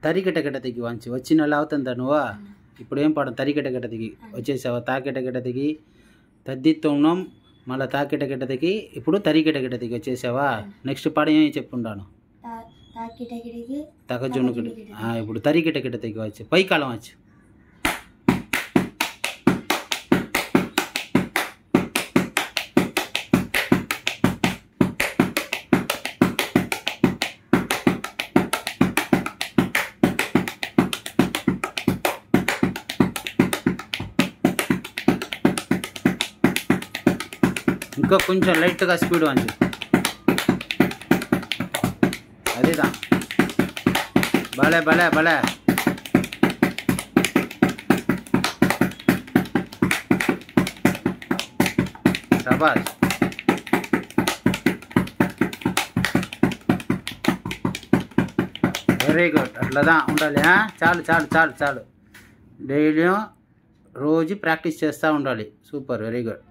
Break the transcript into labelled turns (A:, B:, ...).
A: తరికెట దిగి వంచి వచ్చిన అవుతుందా నువ్వు ఇప్పుడు ఏం పాడం తరికెట దిగి వచ్చేసావా తాకెట దిగి తద్దిత్తున్నాం మళ్ళీ తాకెట దిగి ఇప్పుడు తరికెట దిగి వచ్చేసావా నెక్స్ట్ పాడం ఏమి చెప్పుండాను తగజునుకుడు ఇప్పుడు తరికెట దిగి వచ్చి పైకాలం వచ్చి ఇంకా కొంచెం లైట్గా స్పీడ్ వంచు అదేదా భలే భలే భలే శభాష్ వెరీ గుడ్ అట్లా ఉండాలి చాలు చాలు చాలు చాలు డైలీ రోజు ప్రాక్టీస్ చేస్తూ ఉండాలి సూపర్ వెరీ గుడ్